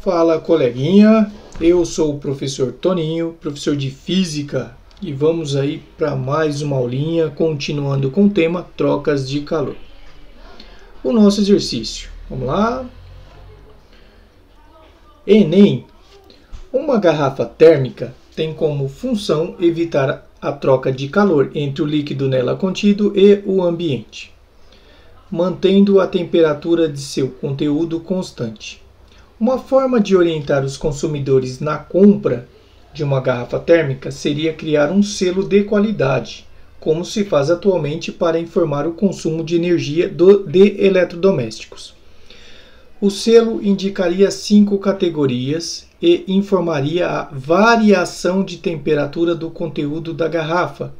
Fala, coleguinha, eu sou o professor Toninho, professor de Física, e vamos aí para mais uma aulinha, continuando com o tema trocas de calor. O nosso exercício, vamos lá. Enem, uma garrafa térmica tem como função evitar a troca de calor entre o líquido nela contido e o ambiente, mantendo a temperatura de seu conteúdo constante. Uma forma de orientar os consumidores na compra de uma garrafa térmica seria criar um selo de qualidade, como se faz atualmente para informar o consumo de energia de eletrodomésticos. O selo indicaria 5 categorias e informaria a variação de temperatura do conteúdo da garrafa,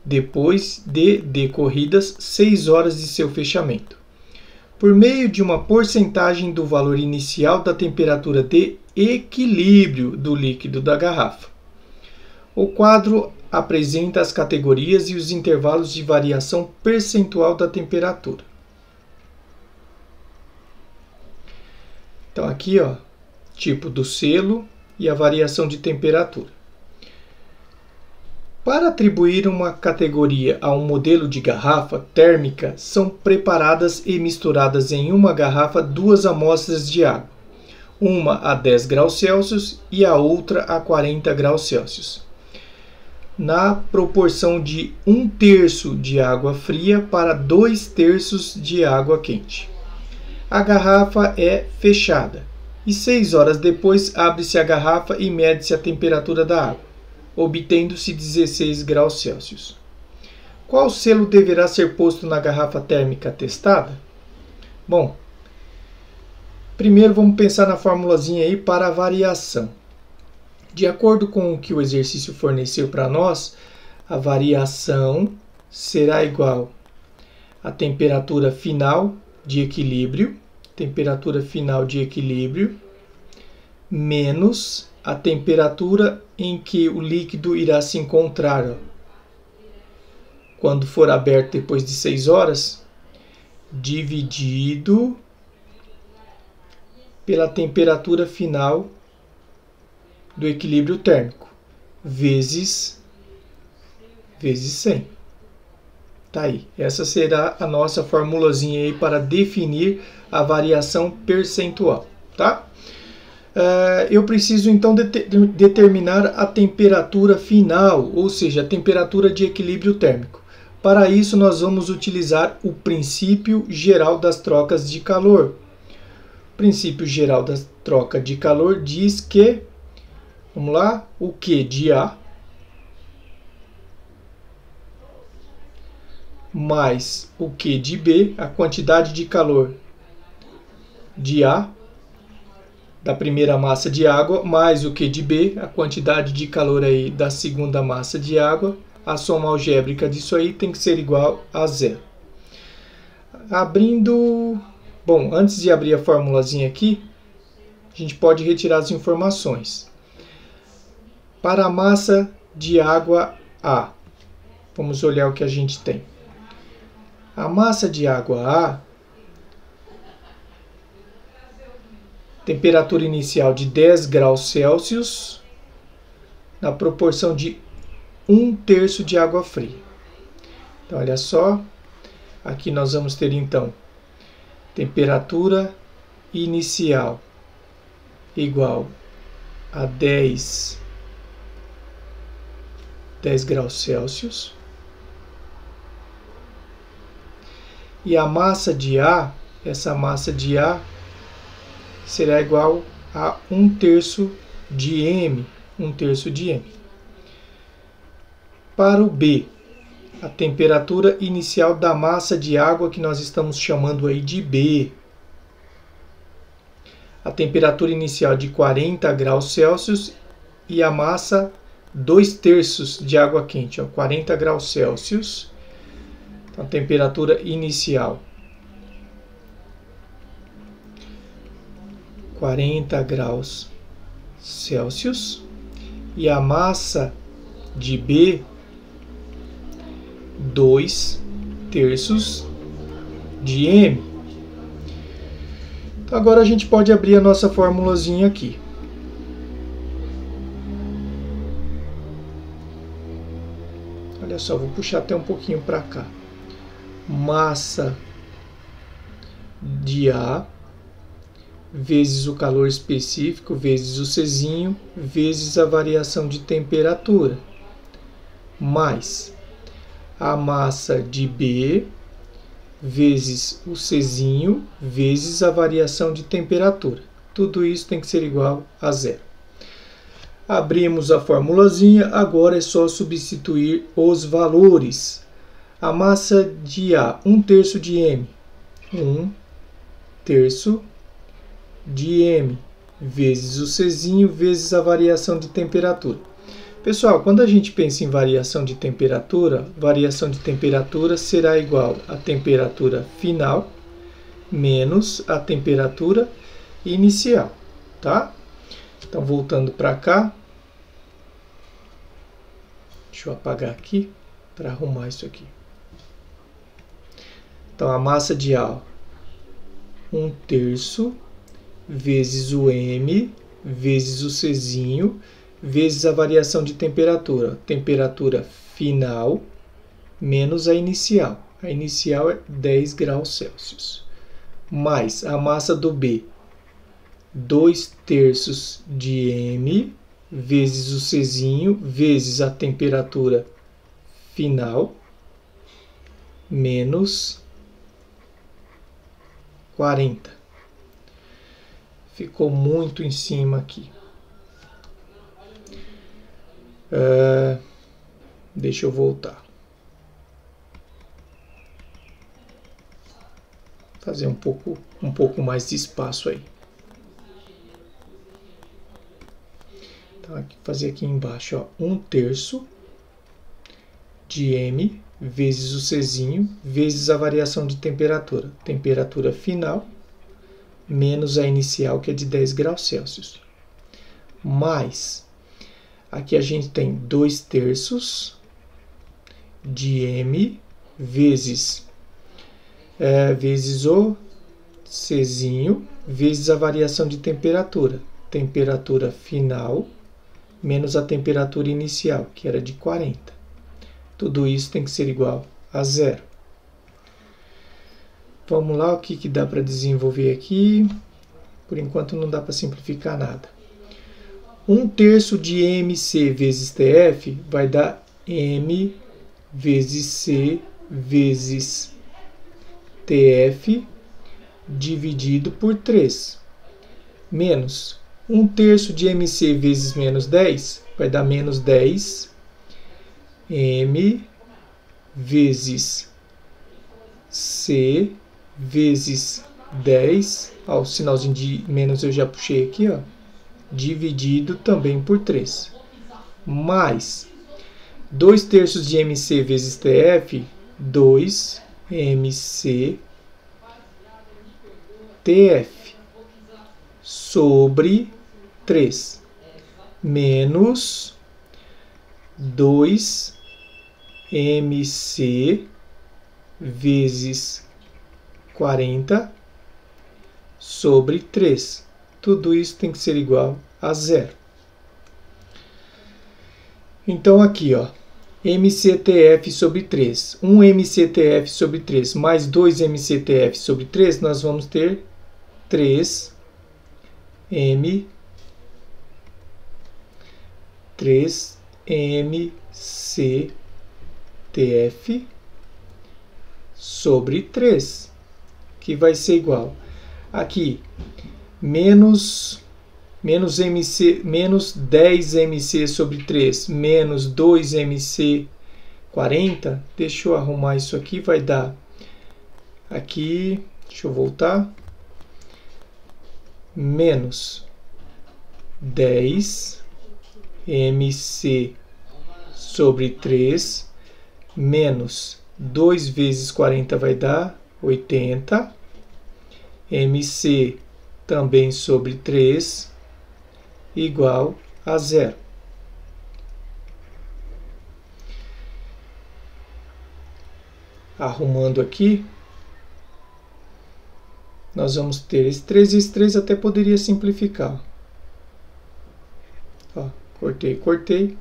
depois de decorridas 6 horas de seu fechamento, por meio de uma porcentagem do valor inicial da temperatura de equilíbrio do líquido da garrafa. O quadro apresenta as categorias e os intervalos de variação percentual da temperatura. Então aqui, tipo do selo e a variação de temperatura. Para atribuir uma categoria a um modelo de garrafa térmica, são preparadas e misturadas em uma garrafa 2 amostras de água, uma a 10 graus Celsius e a outra a 40 graus Celsius, na proporção de 1/3 de água fria para 2/3 de água quente. A garrafa é fechada e 6 horas depois abre-se a garrafa e mede-se a temperatura da água, obtendo-se 16 graus Celsius. Qual selo deverá ser posto na garrafa térmica testada? Bom, primeiro vamos pensar na formulazinha aí para a variação. De acordo com o que o exercício forneceu para nós, a variação será igual à temperatura final de equilíbrio, menos a temperatura em que o líquido irá se encontrar quando for aberto depois de 6 horas, dividido pela temperatura final do equilíbrio térmico, vezes 100. Tá aí. Essa será a nossa formulazinha aí para definir a variação percentual, tá? Eu preciso então determinar a temperatura final, ou seja, a temperatura de equilíbrio térmico. Para isso, nós vamos utilizar o princípio geral das trocas de calor. O princípio geral da troca de calor diz que, vamos lá, o Q de A mais o Q de B, a quantidade de calor de A, da primeira massa de água, mais o Q de B, a quantidade de calor aí da segunda massa de água, a soma algébrica disso aí tem que ser igual a 0. Bom, antes de abrir a formulazinha aqui, a gente pode retirar as informações. Para a massa de água A, vamos olhar o que a gente tem. A massa de água A, temperatura inicial de 10 graus Celsius, na proporção de 1/3 de água fria. Então, olha só, aqui nós vamos ter então temperatura inicial igual a 10 graus Celsius. E a massa de A, essa massa de A será igual a 1/3 de M. Para o B, a temperatura inicial da massa de água que nós estamos chamando aí de B. A temperatura inicial de 40 graus Celsius e a massa 2/3 de água quente, 40 graus Celsius. Então, a temperatura inicial 40 graus Celsius e a massa de B 2/3 de M. Então, agora a gente pode abrir a nossa formulazinha aqui. Olha só, vou puxar até um pouquinho para cá. Massa de A vezes o calor específico, vezes o Czinho, vezes a variação de temperatura, mais a massa de B vezes o Czinho, vezes a variação de temperatura. Tudo isso tem que ser igual a zero. Abrimos a formulazinha, agora é só substituir os valores. A massa de A, 1/3 de M, 1/3 de M, vezes o Czinho, vezes a variação de temperatura. Pessoal, quando a gente pensa em variação de temperatura será igual a temperatura final menos a temperatura inicial, tá? Então, voltando para cá, deixa eu apagar aqui para arrumar isso aqui. Então, a massa de A, 1/3 vezes o M, vezes o Czinho, vezes a variação de temperatura. Temperatura final menos a inicial. A inicial é 10 graus Celsius. Mais a massa do B, 2/3 de M, vezes o Czinho, vezes a temperatura final, menos 40. Ficou muito em cima aqui. Deixa eu voltar. Fazer um pouco mais de espaço aí. Então, fazer aqui embaixo, ó, 1/3 de M vezes o Czinho, vezes a variação de temperatura. Temperatura final menos a inicial, que é de 10 graus Celsius. Mais, aqui a gente tem 2/3 de M vezes o Czinho, vezes a variação de temperatura. Temperatura final menos a temperatura inicial, que era de 40. Tudo isso tem que ser igual a zero. Vamos lá, o que dá para desenvolver aqui? Por enquanto não dá para simplificar nada. 1/3 de MC vezes TF vai dar M vezes C vezes TF dividido por 3. Menos 1/3 de MC vezes menos 10 vai dar menos 10 M vezes C vezes 10, ó, o sinalzinho de menos eu já puxei aqui, ó, dividido também por 3, mais 2/3 de MC vezes TF, 2 MC TF, sobre 3, menos 2 MC vezes 40 sobre 3. Tudo isso tem que ser igual a zero. Então aqui, ó, MCTF sobre 3. 1 MCTF sobre 3 mais 2 MCTF sobre 3, nós vamos ter 3 MCTF sobre 3, que vai ser igual aqui menos 10 MC sobre 3 menos 2 MC 40. Deixa eu arrumar isso aqui, vai dar aqui, deixa eu voltar, menos 10 MC sobre 3 menos 2 vezes 40 vai dar 80, MC também sobre 3 igual a zero. Arrumando aqui, nós vamos ter esse 3 e esse 3 até poderia simplificar. Ó, cortei.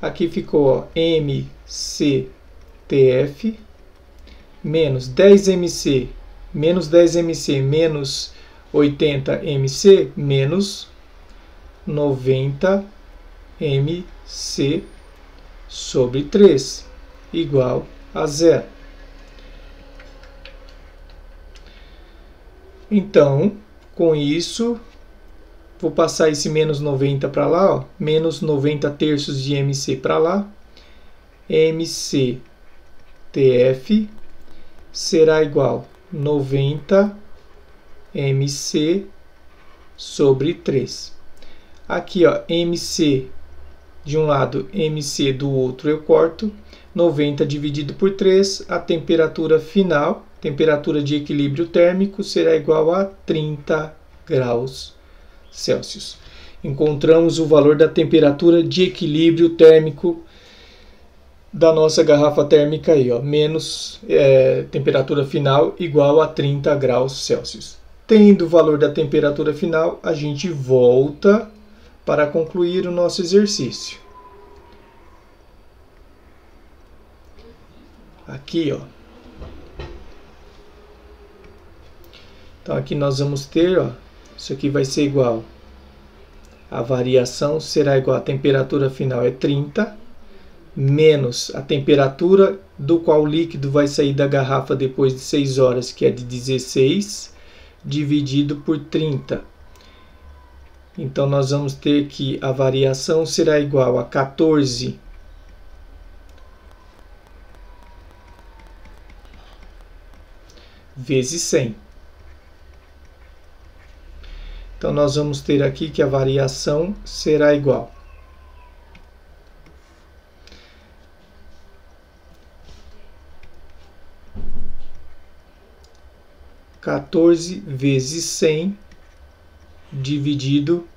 Aqui ficou ó, MCTF menos 10MC menos 10MC menos 80MC menos 90MC sobre 3 igual a 0. Então, com isso, vou passar esse menos 90 para lá, ó, menos 90 terços de MC para lá. MCTF será igual a 90 MC sobre 3. Aqui, ó, MC de um lado, MC do outro eu corto. 90 dividido por 3, a temperatura final, temperatura de equilíbrio térmico, será igual a 30 graus Celsius. Encontramos o valor da temperatura de equilíbrio térmico da nossa garrafa térmica aí, ó, menos temperatura final igual a 30 graus Celsius. Tendo o valor da temperatura final, a gente volta para concluir o nosso exercício. Aqui, ó. Então aqui nós vamos ter, ó, isso aqui vai ser igual, a variação será igual a temperatura final é 30, menos a temperatura do qual o líquido vai sair da garrafa depois de 6 horas, que é de 16, dividido por 30. Então nós vamos ter que a variação será igual a 14 vezes 100. Então nós vamos ter aqui que a variação será igual a 14 vezes 100 dividido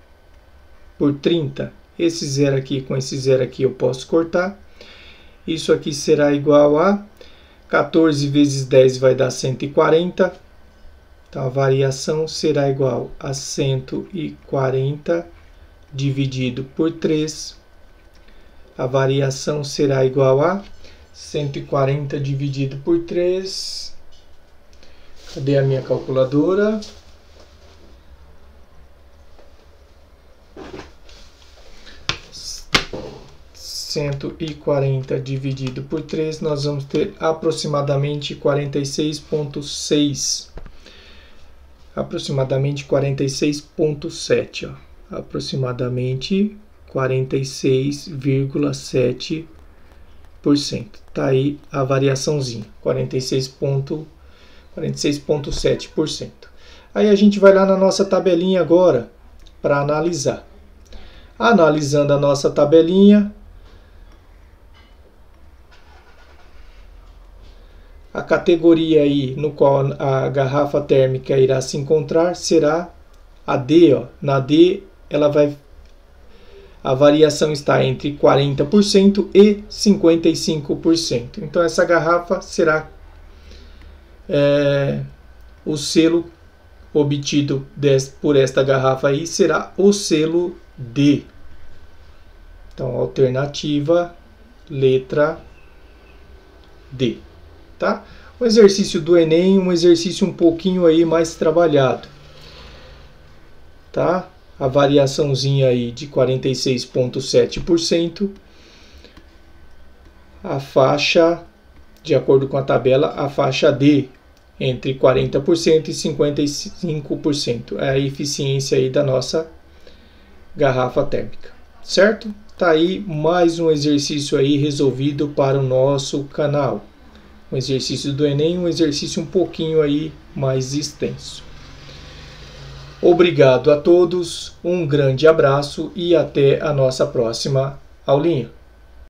por 30. Esse zero aqui com esse zero aqui eu posso cortar. Isso aqui será igual a 14 vezes 10 vai dar 140. Então, a variação será igual a 140 dividido por 3. A variação será igual a 140 dividido por 3. Cadê a minha calculadora? (140 dividido por 3), nós vamos ter aproximadamente 46,6. Aproximadamente 46,7, ó. Aproximadamente 46,7%. Tá aí a variaçãozinha, 46,7%. Aí a gente vai lá na nossa tabelinha agora para analisar. Analisando a nossa tabelinha, a categoria aí no qual a garrafa térmica irá se encontrar será a D, ó. Na D, a variação está entre 40% e 55%. Então essa garrafa será o selo obtido por esta garrafa aí será o selo D. Então alternativa letra D. Tá? O exercício do Enem, um exercício um pouquinho aí mais trabalhado, tá? A variaçãozinha aí de 46,7%, a faixa, de acordo com a tabela, a faixa D, entre 40% e 55%, é a eficiência aí da nossa garrafa térmica, certo? Tá aí mais um exercício aí resolvido para o nosso canal. Um exercício do Enem, um exercício um pouquinho aí mais extenso. Obrigado a todos, um grande abraço e até a nossa próxima aulinha.